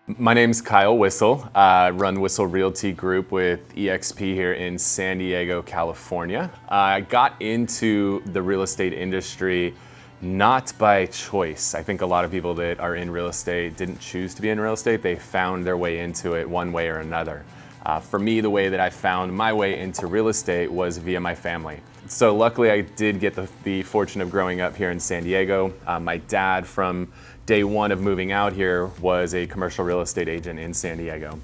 My name's Kyle Whissel. I run Whissel Realty Group with eXp here in San Diego, California. I got into the real estate industry not by choice. I think a lot of people that are in real estate didn't choose to be in real estate. They found their way into it one way or another. For me, the way that I found my way into real estate was via my family. So luckily I did get the fortune of growing up here in San Diego. My dad, from day one of moving out here, was a commercial real estate agent in San Diego.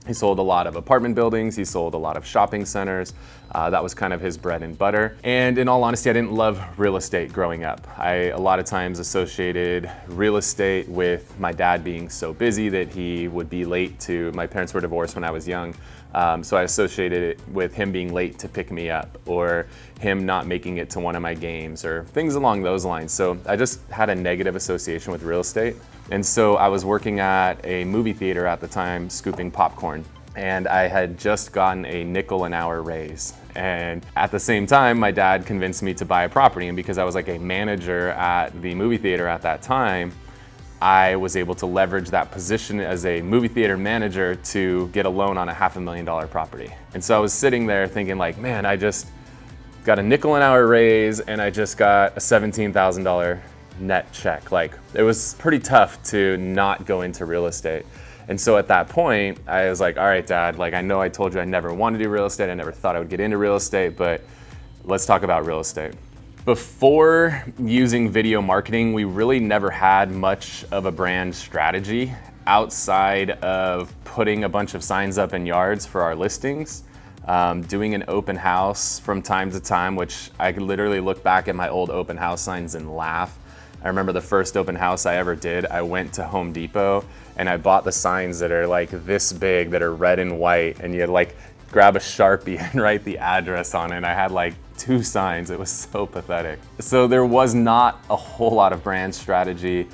He sold a lot of apartment buildings, he sold a lot of shopping centers. That was kind of his bread and butter. And in all honesty, I didn't love real estate growing up. I a lot of times associated real estate with my dad being so busy that he would be late to, my parents were divorced when I was young. So I associated it with him being late to pick me up, or him not making it to one of my games, or things along those lines. So I just had a negative association with real estate. And so I was working at a movie theater at the time, scooping popcorn. And I had just gotten a nickel an hour raise. And at the same time, my dad convinced me to buy a property. And because I was like a manager at the movie theater at that time, I was able to leverage that position as a movie theater manager to get a loan on a $500,000 property. And so I was sitting there thinking like, man, I just got a nickel an hour raise and I just got a $17,000 net check. Like, it was pretty tough to not go into real estate. And so at that point, I was like, all right, Dad, like, I know I told you I never wanted to do real estate. I never thought I would get into real estate, but let's talk about real estate. Before using video marketing, we really never had much of a brand strategy outside of putting a bunch of signs up in yards for our listings, doing an open house from time to time, which I could literally look back at my old open house signs and laugh. I remember the first open house I ever did, I went to Home Depot and I bought the signs that are like this big, that are red and white, and you like grab a Sharpie and write the address on it. And I had like 2 signs. It was so pathetic. So there was not a whole lot of brand strategy.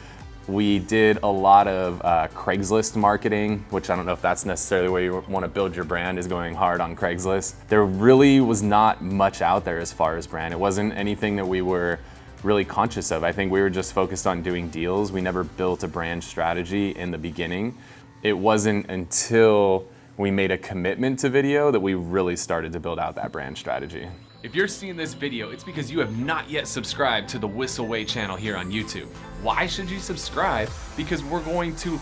We did a lot of Craigslist marketing, which I don't know if that's necessarily where you want to build your brand, is going hard on Craigslist. There really was not much out there as far as brand. It wasn't anything that we were really conscious of. I think we were just focused on doing deals. We never built a brand strategy in the beginning. It wasn't until we made a commitment to video that we really started to build out that brand strategy. If you're seeing this video, it's because you have not yet subscribed to the Whissel Way channel here on YouTube. Why should you subscribe? Because we're going to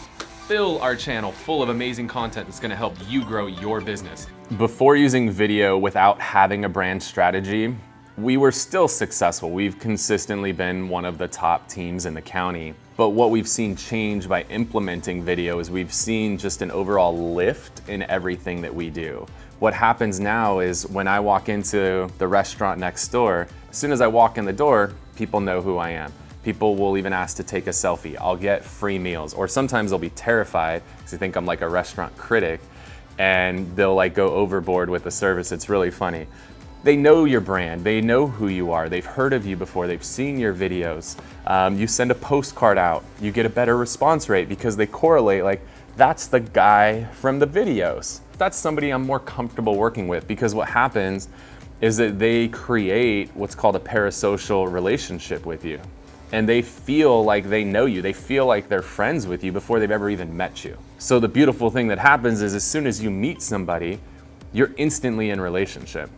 fill our channel full of amazing content that's gonna help you grow your business. Before using video without having a brand strategy, we were still successful. We've consistently been one of the top teams in the county. But what we've seen change by implementing video is we've seen just an overall lift in everything that we do. What happens now is when I walk into the restaurant next door, as soon as I walk in the door, people know who I am. People will even ask to take a selfie. I'll get free meals, or sometimes they'll be terrified because they think I'm like a restaurant critic, and they'll like go overboard with the service. It's really funny. They know your brand, they know who you are, they've heard of you before, they've seen your videos. You send a postcard out, you get a better response rate because they correlate, like, that's the guy from the videos. That's somebody I'm more comfortable working with, because what happens is that they create what's called a parasocial relationship with you. And they feel like they know you, they feel like they're friends with you before they've ever even met you. So the beautiful thing that happens is as soon as you meet somebody, you're instantly in relationship.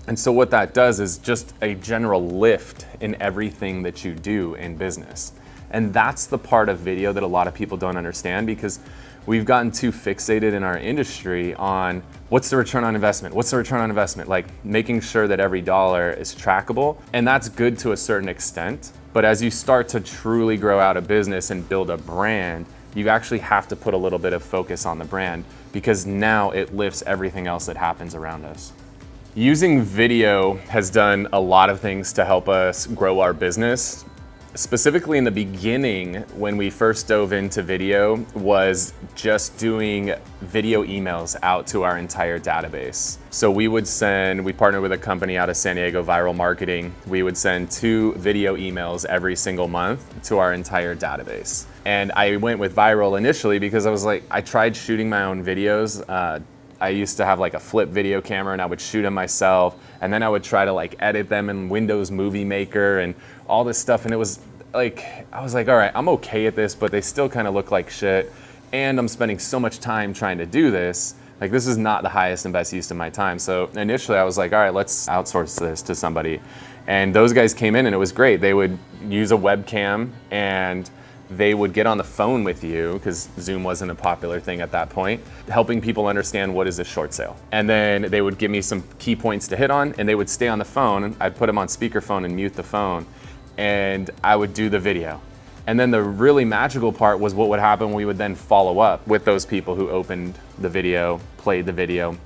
And so what that does is just a general lift in everything that you do in business. And that's the part of video that a lot of people don't understand, because we've gotten too fixated in our industry on what's the return on investment? What's the return on investment? Like making sure that every dollar is trackable. And that's good to a certain extent. But as you start to truly grow out a business and build a brand, you actually have to put a little bit of focus on the brand, because now it lifts everything else that happens around us. Using video has done a lot of things to help us grow our business. Specifically in the beginning, when we first dove into video, was just doing video emails out to our entire database. So we partnered with a company out of San Diego, Viral Marketing. We would send 2 video emails every single month to our entire database. And I went with Viral initially because I was like, I tried shooting my own videos. I used to have like a flip video camera and I would shoot them myself, and then I would try to like edit them in Windows Movie Maker and all this stuff, and it was like, I was like, all right, I'm okay at this, but they still kind of look like shit. and I'm spending so much time trying to do this. Like, this is not the highest and best use of my time. So initially I was like, all right, let's outsource this to somebody. And those guys came in and it was great. They would use a webcam and they would get on the phone with you, because Zoom wasn't a popular thing at that point, helping people understand what is a short sale. And then they would give me some key points to hit on, and they would stay on the phone. I'd put them on speakerphone and mute the phone, and I would do the video. And then the really magical part was what would happen. We would then follow up with those people who opened the video, played the video,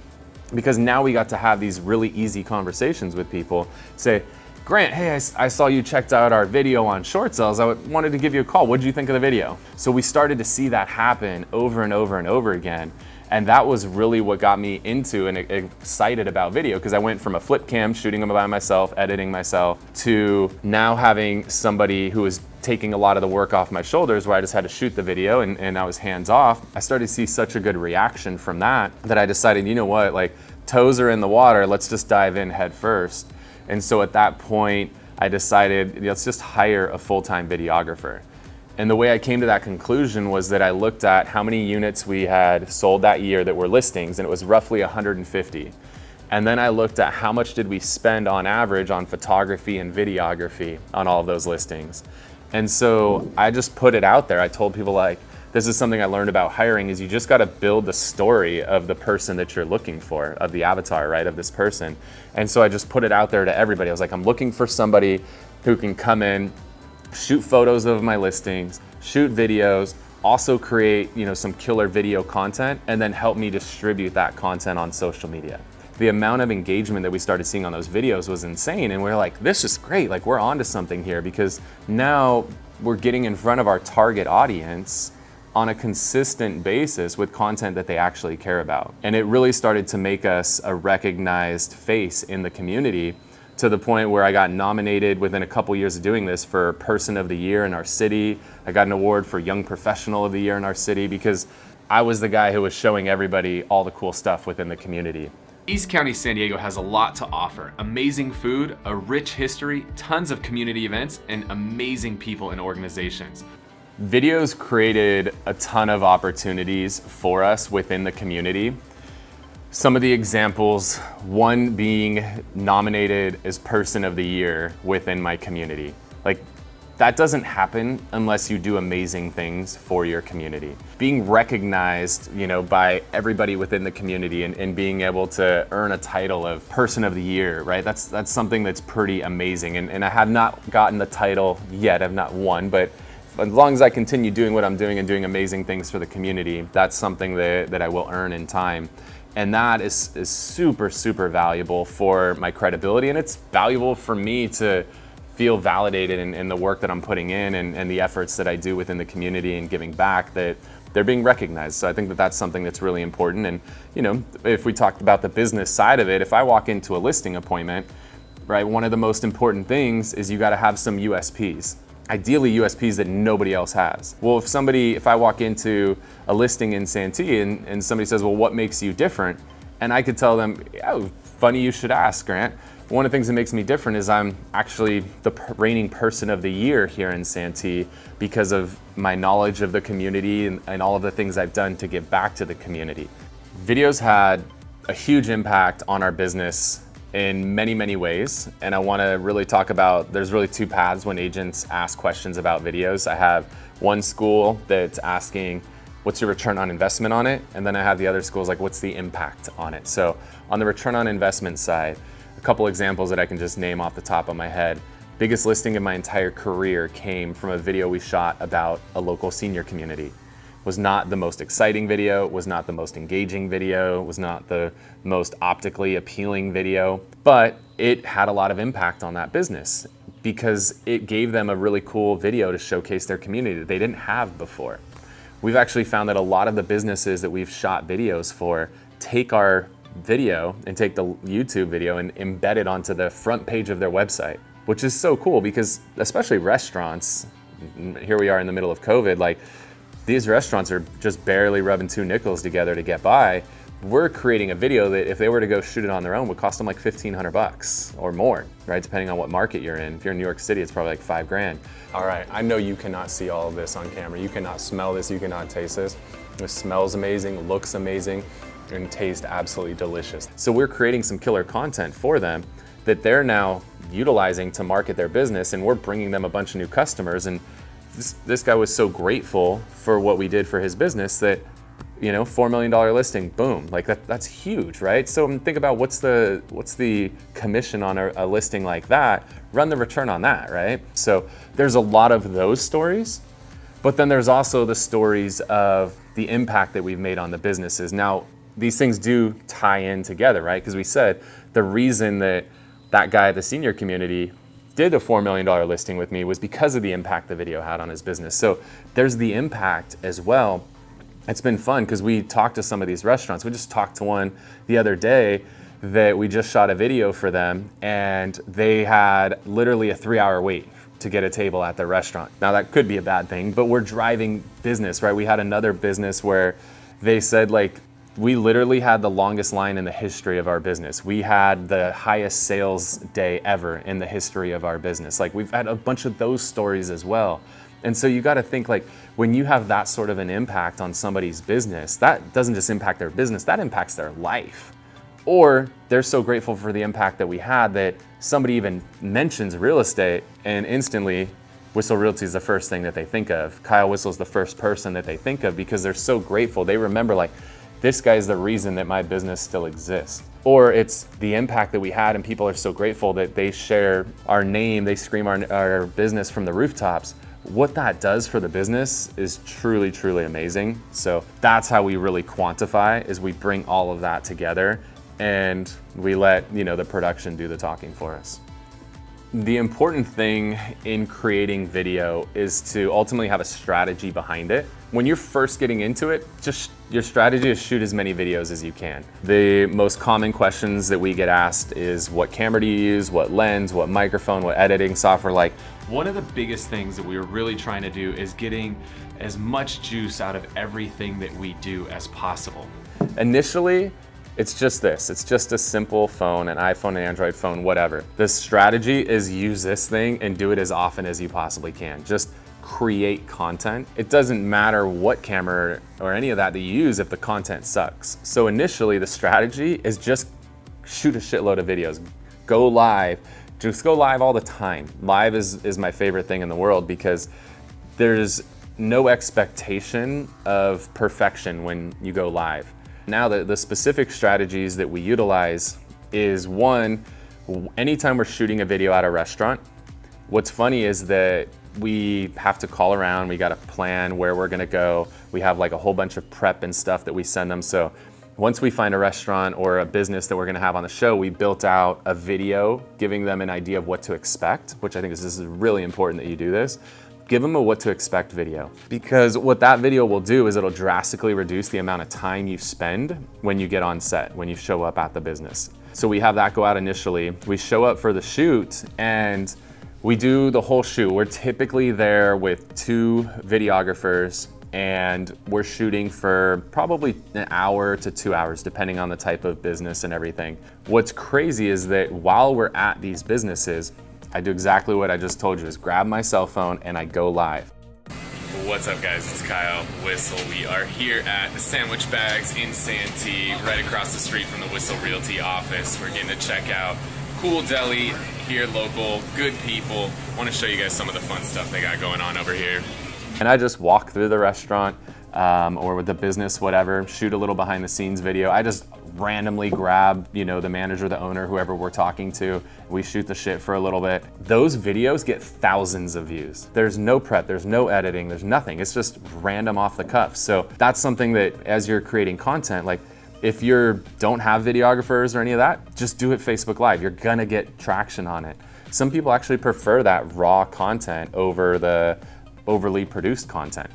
because now we got to have these really easy conversations with people. Say, Grant, hey, I saw you checked out our video on short sales. I wanted to give you a call. What did you think of the video? So we started to see that happen over and over and over again. And that was really what got me into and excited about video, because I went from a flip cam, shooting them by myself, editing myself, to now having somebody who was taking a lot of the work off my shoulders, where I just had to shoot the video and I was hands off. I started to see such a good reaction from that I decided, you know what, like, toes are in the water, let's just dive in head first. And so at that point, I decided, let's just hire a full-time videographer. And the way I came to that conclusion was that I looked at how many units we had sold that year that were listings, and it was roughly 150. And then I looked at how much did we spend on average on photography and videography on all of those listings. And so I just put it out there. I told people, like, this is something I learned about hiring, is you just got to build the story of the person that you're looking for, of the avatar, right, of this person. And so I just put it out there to everybody. I was like, I'm looking for somebody who can come in, shoot photos of my listings, shoot videos, also create, some killer video content, and then help me distribute that content on social media. The amount of engagement that we started seeing on those videos was insane. And we're like, this is great. Like, we're onto something here, because now we're getting in front of our target audience on a consistent basis with content that they actually care about. And it really started to make us a recognized face in the community, to the point where I got nominated within a couple years of doing this for Person of the Year in our city. I got an award for Young Professional of the Year in our city, because I was the guy who was showing everybody all the cool stuff within the community. East County San Diego has a lot to offer. Amazing food, a rich history, tons of community events, and amazing people and organizations. Videos created a ton of opportunities for us within the community. Some of the examples, one being nominated as Person of the Year within my community. Like, that doesn't happen unless you do amazing things for your community. Being recognized, by everybody within the community, and being able to earn a title of Person of the Year, right? That's something that's pretty amazing. And I have not gotten the title yet. I've not won, but as long as I continue doing what I'm doing and doing amazing things for the community, that's something that I will earn in time. And that is super, super valuable for my credibility. And it's valuable for me to feel validated in the work that I'm putting in, and the efforts that I do within the community and giving back, that they're being recognized. So I think that that's something that's really important. And, if we talked about the business side of it, if I walk into a listing appointment, right, one of the most important things is you got to have some USPs. Ideally USPs that nobody else has. Well, if I walk into a listing in Santee and somebody says, well, what makes you different? And I could tell them, oh, funny you should ask, Grant. One of the things that makes me different is I'm actually the reigning Person of the Year here in Santee, because of my knowledge of the community and all of the things I've done to give back to the community. Videos had a huge impact on our business in many, many ways. And I want to really talk about, there's really two paths when agents ask questions about videos. I have one school that's asking, what's your return on investment on it? And then I have the other schools like, what's the impact on it? So on the return on investment side, a couple examples that I can just name off the top of my head. Biggest listing in my entire career came from a video we shot about a local senior community. Was not the most exciting video, was not the most engaging video, was not the most optically appealing video, but it had a lot of impact on that business, because it gave them a really cool video to showcase their community that they didn't have before. We've actually found that a lot of the businesses that we've shot videos for take our video and take the YouTube video and embed it onto the front page of their website, which is so cool, because especially restaurants, here we are in the middle of COVID, like, these restaurants are just barely rubbing two nickels together to get by. we're creating a video that if they were to go shoot it on their own would cost them like $1,500 or more, right? Depending on what market you're in. If you're in New York City, it's probably like $5,000. All right, I know you cannot see all of this on camera. You cannot smell this, you cannot taste this. It smells amazing, looks amazing, and tastes absolutely delicious. So we're creating some killer content for them that they're now utilizing to market their business, and we're bringing them a bunch of new customers. And this guy was so grateful for what we did for his business that, you know, $4 million listing, boom, like that's huge, right? So think about what's the commission on a listing like that, run the return on that, right? So there's a lot of those stories, but then there's also the stories of the impact that we've made on the businesses. Now, these things do tie in together, right? Because we said the reason that guy at the senior community did a $4 million listing with me was because of the impact the video had on his business. So there's the impact as well. It's been fun because we talked to some of these restaurants. We just talked to one the other day that we just shot a video for them, and they had literally a 3-hour wait to get a table at their restaurant. Now that could be a bad thing, but we're driving business, right? We had another business where they said, like, we literally had the longest line in the history of our business. We had the highest sales day ever in the history of our business. Like, we've had a bunch of those stories as well. And so you got to think, like, when you have that sort of an impact on somebody's business, that doesn't just impact their business, that impacts their life. Or they're so grateful for the impact that we had that somebody even mentions real estate and instantly Whissel Realty is the first thing that they think of. Kyle Whissel is the first person that they think of because they're so grateful. They remember, like, this guy's the reason that my business still exists. Or it's the impact that we had and people are so grateful that they share our name, they scream our business from the rooftops. What that does for the business is truly, truly amazing. So that's how we really quantify, is we bring all of that together and we let, you know, the production do the talking for us. The important thing in creating video is to ultimately have a strategy behind it. When you're first getting into it, just your strategy is shoot as many videos as you can. The most common questions that we get asked is, what camera do you use, what lens, what microphone, what editing software? Like, one of the biggest things that we were really trying to do is getting as much juice out of everything that we do as possible. Initially, it's just this. It's just a simple phone, an iPhone, an Android phone, whatever. The strategy is use this thing and do it as often as you possibly can. Just create content. It doesn't matter what camera or any of that you use if the content sucks. So initially, the strategy is just shoot a shitload of videos. Go live. Just go live all the time. Live is my favorite thing in the world because there's no expectation of perfection when you go live. Now, the specific strategies that we utilize is, one, anytime we're shooting a video at a restaurant, what's funny is that we have to call around, we got to plan where we're gonna go. We have like a whole bunch of prep and stuff that we send them. So once we find a restaurant or a business that we're gonna have on the show, we built out a video giving them an idea of what to expect, which I think this is really important that you do this. Give them a what to expect video, because what that video will do is it'll drastically reduce the amount of time you spend when you get on set, when you show up at the business. So we have that go out initially. We show up for the shoot and we do the whole shoot. We're typically there with 2 videographers and we're shooting for probably an hour to 2 hours, depending on the type of business and everything. What's crazy is that while we're at these businesses, I do exactly what I just told you, is grab my cell phone and I go live. What's up, guys? It's Kyle Whissel. We are here at the Sandwich Bags in Santee, right across the street from the Whissel Realty office. We're getting to check out cool deli here, local, good people. Want to show you guys some of the fun stuff they got going on over here. And I just walk through the restaurant or with the business, whatever, shoot a little behind the scenes video. I just randomly grab, you know, the manager, the owner, whoever we're talking to. We shoot the shit for a little bit. Those videos get thousands of views. There's no prep, there's no editing, there's nothing. It's just random off the cuff. So that's something that as you're creating content, like if you don't have videographers or any of that, just do it Facebook Live. You're gonna get traction on it. Some people actually prefer that raw content over the overly produced content.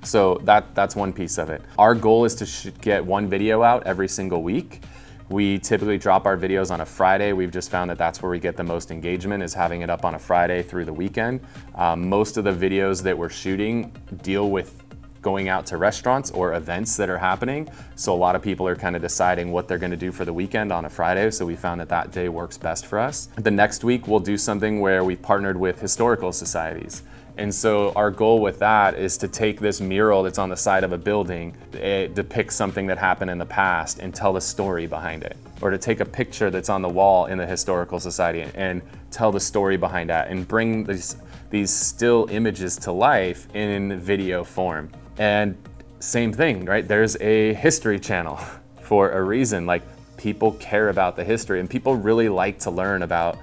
So that's one piece of it. Our goal is to get one video out every single week. We typically drop our videos on a Friday. We've just found that that's where we get the most engagement, is having it up on a Friday through the weekend. Most of the videos that we're shooting deal with going out to restaurants or events that are happening. So a lot of people are kind of deciding what they're going to do for the weekend on a Friday. So we found that that day works best for us. The next week, we'll do something where we've partnered with historical societies. And so our goal with that is to take this mural that's on the side of a building, it depicts something that happened in the past, and tell the story behind it. Or to take a picture that's on the wall in the historical society and tell the story behind that, and bring these still images to life in video form. And same thing, right? There's a history channel for a reason. Like, people care about the history, and people really like to learn about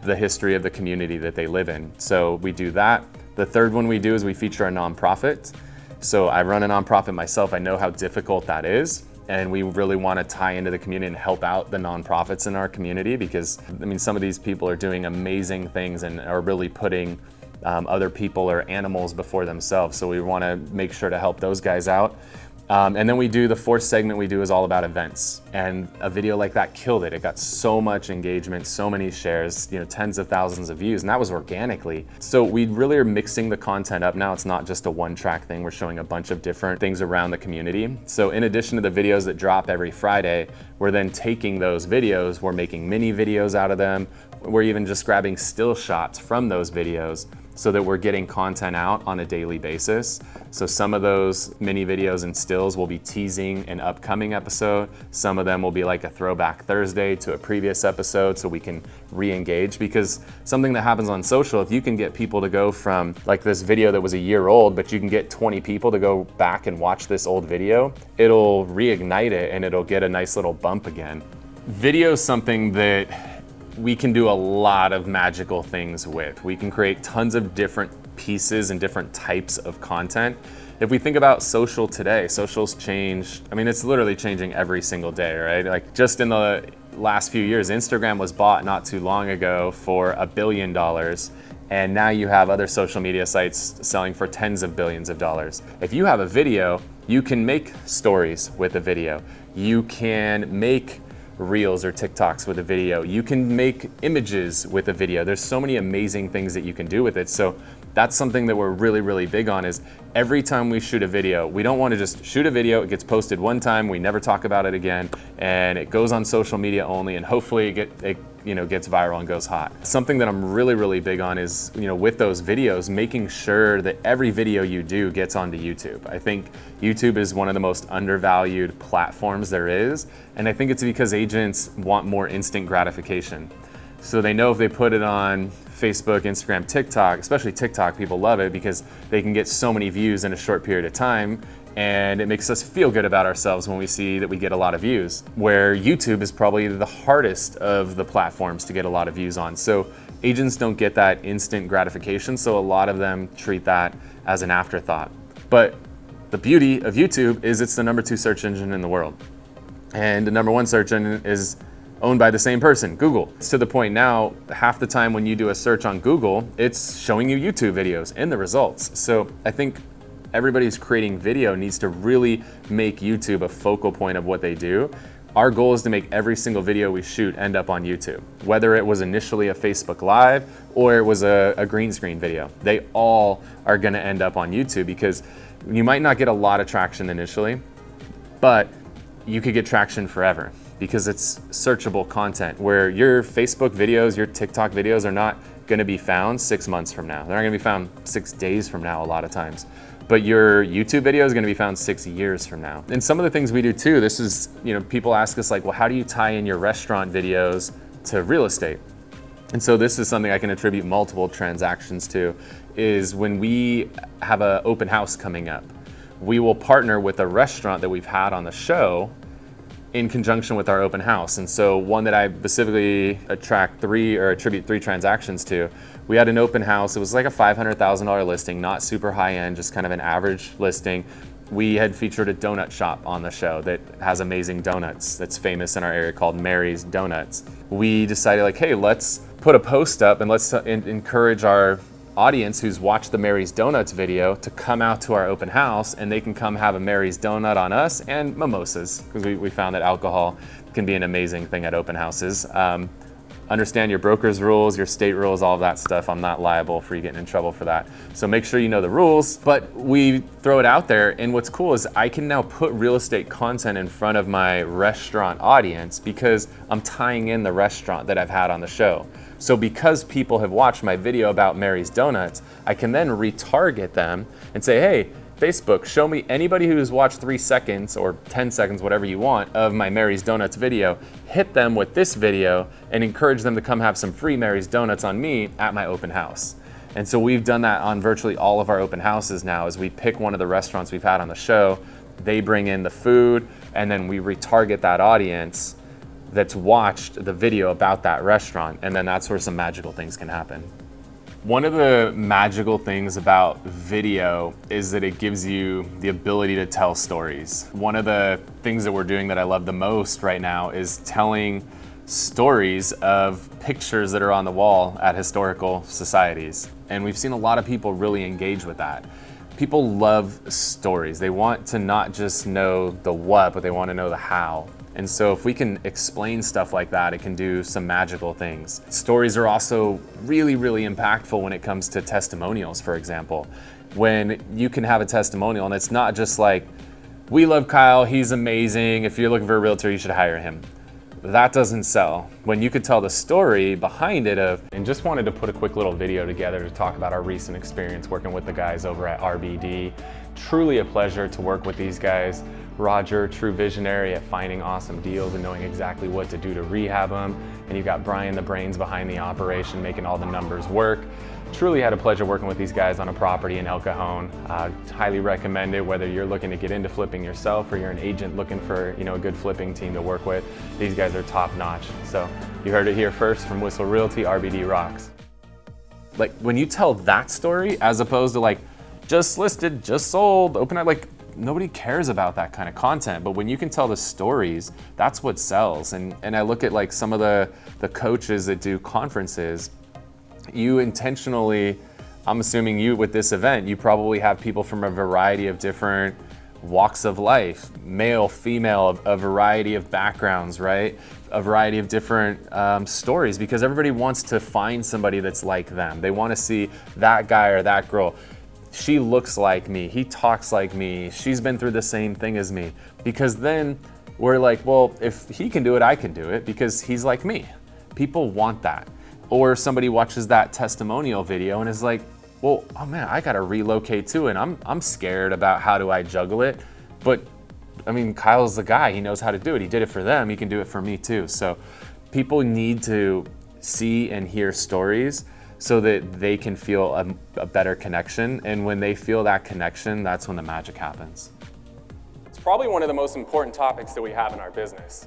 the history of the community that they live in. So we do that. The third one we do is we feature a nonprofit. So I run a nonprofit myself. I know how difficult that is. And we really want to tie into the community and help out the nonprofits in our community, because I mean, some of these people are doing amazing things and are really putting other people or animals before themselves. So we want to make sure to help those guys out. And then we do the fourth segment we do is all about events. And a video like that killed it. It got so much engagement, so many shares, tens of thousands of views, and that was organically. So we really are mixing the content up now. It's not just a one-track thing. We're showing a bunch of different things around the community. So in addition to the videos that drop every Friday, we're then taking those videos, we're making mini videos out of them. We're even just grabbing still shots from those videos, so that we're getting content out on a daily basis. So some of those mini videos and stills will be teasing an upcoming episode. Some of them will be like a throwback Thursday to a previous episode, so we can re-engage. Because something that happens on social, if you can get people to go from like this video that was a year old, but you can get 20 people to go back and watch this old video, it'll reignite it and it'll get a nice little bump again. Video is something that we can do a lot of magical things with. We can create tons of different pieces and different types of content. If we think about social today, social's changed. I mean, it's literally changing every single day, right? Like, just in the last few years, Instagram was bought not too long ago for $1 billion. And now you have other social media sites selling for tens of billions of dollars. If you have a video, you can make stories with a video. You can make Reels or TikToks with a video. You can make images with a video. There's so many amazing things that you can do with it. So that's something that we're really, really big on, is every time we shoot a video, we don't want to just shoot a video, it gets posted one time, we never talk about it again, and it goes on social media only, and hopefully it gets viral and goes hot. Something that I'm really, really big on is, with those videos, making sure that every video you do gets onto YouTube. I think YouTube is one of the most undervalued platforms there is, and I think it's because agents want more instant gratification. So they know if they put it on Facebook, Instagram, TikTok, especially TikTok, people love it because they can get so many views in a short period of time, and it makes us feel good about ourselves when we see that we get a lot of views. Where YouTube is probably the hardest of the platforms to get a lot of views on. So agents don't get that instant gratification, so a lot of them treat that as an afterthought. But the beauty of YouTube is it's the #2 search engine in the world. And the #1 search engine is owned by the same person, Google. It's to the point now, half the time when you do a search on Google, it's showing you YouTube videos in the results. So I think everybody who's creating video needs to really make YouTube a focal point of what they do. Our goal is to make every single video we shoot end up on YouTube. Whether it was initially a Facebook Live or it was a green screen video, they all are gonna end up on YouTube, because you might not get a lot of traction initially, but you could get traction forever, because it's searchable content, where your Facebook videos, your TikTok videos are not gonna be found 6 months from now. They're not gonna be found 6 days from now a lot of times. But your YouTube video is gonna be found 6 years from now. And some of the things we do too, this is, people ask us like, well, how do you tie in your restaurant videos to real estate? And so this is something I can attribute multiple transactions to, is when we have an open house coming up, we will partner with a restaurant that we've had on the show in conjunction with our open house. And so one that I specifically attribute 3 transactions to, we had an open house. It was like a $500,000 listing, not super high end, just kind of an average listing. We had featured a donut shop on the show that has amazing donuts, that's famous in our area, called Mary's Donuts. We decided like, hey, let's put a post up and let's encourage our audience who's watched the Mary's Donuts video to come out to our open house, and they can come have a Mary's Donut on us and mimosas, because we found that alcohol can be an amazing thing at open houses. understand your broker's rules, your state rules, all of that stuff. I'm not liable for you getting in trouble for that. So make sure you know the rules, but we throw it out there. And what's cool is I can now put real estate content in front of my restaurant audience because I'm tying in the restaurant that I've had on the show. So because people have watched my video about Mary's Donuts, I can then retarget them and say, hey, Facebook, show me anybody who's watched 3 seconds or 10 seconds, whatever you want, of my Mary's Donuts video, hit them with this video and encourage them to come have some free Mary's Donuts on me at my open house. And so we've done that on virtually all of our open houses now. As we pick one of the restaurants we've had on the show, they bring in the food, and then we retarget that audience that's watched the video about that restaurant, and then that's where some magical things can happen. One of the magical things about video is that it gives you the ability to tell stories. One of the things that we're doing that I love the most right now is telling stories of pictures that are on the wall at historical societies. And we've seen a lot of people really engage with that. People love stories. They want to not just know the what, but they want to know the how. And so if we can explain stuff like that, it can do some magical things. Stories are also really, really impactful when it comes to testimonials, for example. When you can have a testimonial and it's not just like, we love Kyle, he's amazing, if you're looking for a realtor, you should hire him. That doesn't sell. When you could tell the story behind it and just wanted to put a quick little video together to talk about our recent experience working with the guys over at RBD. Truly a pleasure to work with these guys. Roger, true visionary at finding awesome deals and knowing exactly what to do to rehab them. And you've got Brian, the brains behind the operation, making all the numbers work. Truly had a pleasure working with these guys on a property in El Cajon. Highly recommend it, whether you're looking to get into flipping yourself or you're an agent looking for a good flipping team to work with. These guys are top notch. So you heard it here first from Whissel Realty, RBD rocks. Like when you tell that story as opposed to like, just listed, just sold, open up, like nobody cares about that kind of content. But when you can tell the stories, that's what sells. And I look at like some of the coaches that do conferences, you intentionally, I'm assuming you with this event, you probably have people from a variety of different walks of life, male, female, a variety of backgrounds, right? A variety of different stories, because everybody wants to find somebody that's like them. They want to see that guy or that girl. She looks like me, he talks like me, she's been through the same thing as me. Because then we're like, well, if he can do it, I can do it because he's like me. People want that. Or somebody watches that testimonial video and is like, well, oh man, I gotta relocate too, and I'm scared about how do I juggle it. But I mean, Kyle's the guy, he knows how to do it. He did it for them, he can do it for me too. So people need to see and hear stories so that they can feel a better connection. And when they feel that connection, that's when the magic happens. It's probably one of the most important topics that we have in our business.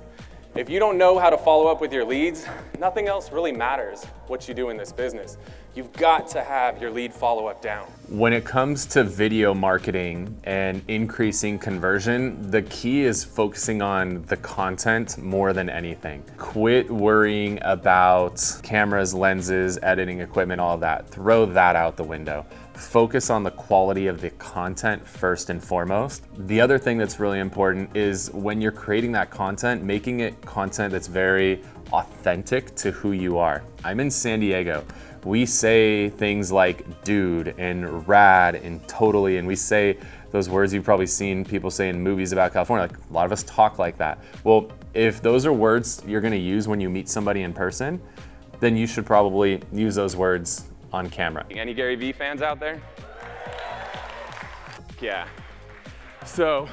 If you don't know how to follow up with your leads, nothing else really matters what you do in this business. You've got to have your lead follow-up down. When it comes to video marketing and increasing conversion, the key is focusing on the content more than anything. Quit worrying about cameras, lenses, editing equipment, all of that. Throw that out the window. Focus on the quality of the content first and foremost. The other thing that's really important is when you're creating that content, making it content that's very authentic to who you are. I'm in San Diego. We say things like dude and rad and totally, and we say those words you've probably seen people say in movies about California. Like a lot of us talk like that. Well, if those are words you're gonna use when you meet somebody in person, then you should probably use those words on camera. Any Gary Vee fans out there? Yeah. So,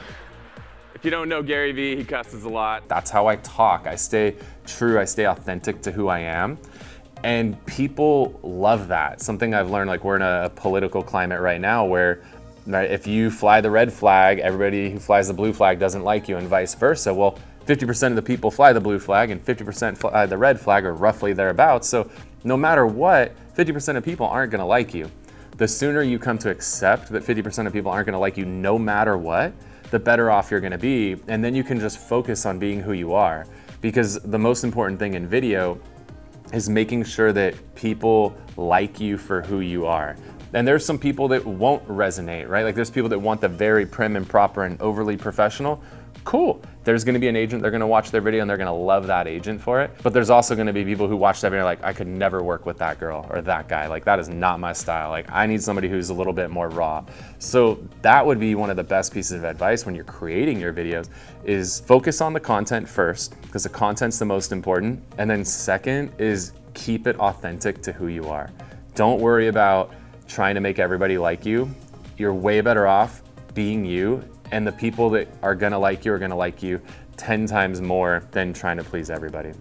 if you don't know Gary Vee, he cusses a lot. That's how I talk. I stay true, I stay authentic to who I am. And people love that. Something I've learned, like we're in a political climate right now where if you fly the red flag, everybody who flies the blue flag doesn't like you and vice versa. Well, 50% of the people fly the blue flag and 50% fly the red flag, or roughly thereabouts. So no matter what, 50% of people aren't gonna like you. The sooner you come to accept that 50% of people aren't gonna like you no matter what, the better off you're gonna be. And then you can just focus on being who you are. Because the most important thing in video is making sure that people like you for who you are. And there's some people that won't resonate, right? Like there's people that want the very prim and proper and overly professional. cool. There's gonna be an agent, they're gonna watch their video and they're gonna love that agent for it. But there's also gonna be people who watch that video like, I could never work with that girl or that guy. Like, that is not my style. Like, I need somebody who's a little bit more raw. So that would be one of the best pieces of advice when you're creating your videos, is focus on the content first, because the content's the most important. And then second is keep it authentic to who you are. Don't worry about trying to make everybody like you. You're way better off being you, and the people that are gonna like you are gonna like you 10 times more than trying to please everybody.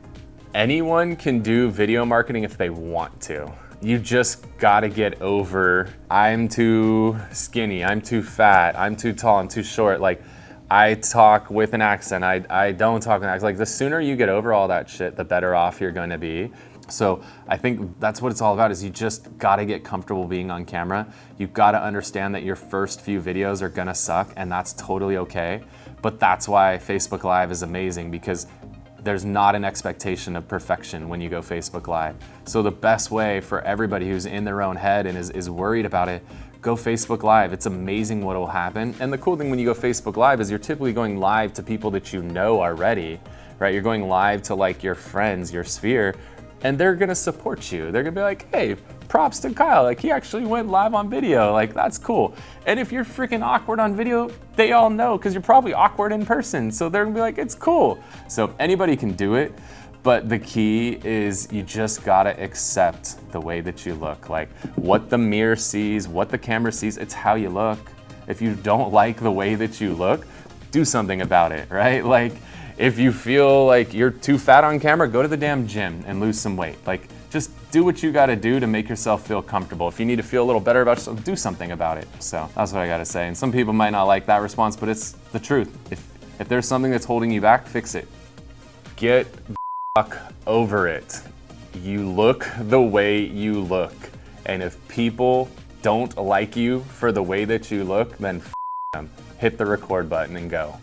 Anyone can do video marketing if they want to. You just gotta get over, I'm too skinny, I'm too fat, I'm too tall, I'm too short. Like, I talk with an accent, I don't talk with an accent. Like, the sooner you get over all that shit, the better off you're gonna be. So I think that's what it's all about, is you just gotta get comfortable being on camera. You've gotta understand that your first few videos are gonna suck, and that's totally okay. But that's why Facebook Live is amazing, because there's not an expectation of perfection when you go Facebook Live. So the best way for everybody who's in their own head and is worried about it, go Facebook Live. It's amazing what will happen. And the cool thing when you go Facebook Live is you're typically going live to people that you know already, right? You're going live to like your friends, your sphere, and they're gonna support you. They're gonna be like, hey, props to Kyle, like he actually went live on video, like that's cool. And if you're freaking awkward on video, they all know, because you're probably awkward in person. So they're gonna be like, it's cool. So anybody can do it, but the key is you just gotta accept the way that you look. Like, what the mirror sees, what the camera sees, it's how you look. If you don't like the way that you look, do something about it, right? Like, if you feel like you're too fat on camera, go to the damn gym and lose some weight. Like, just do what you gotta do to make yourself feel comfortable. If you need to feel a little better about yourself, do something about it. So that's what I gotta say. And some people might not like that response, but it's the truth. If there's something that's holding you back, fix it. Get the fuck over it. You look the way you look. And if people don't like you for the way that you look, then f them. Hit the record button and go.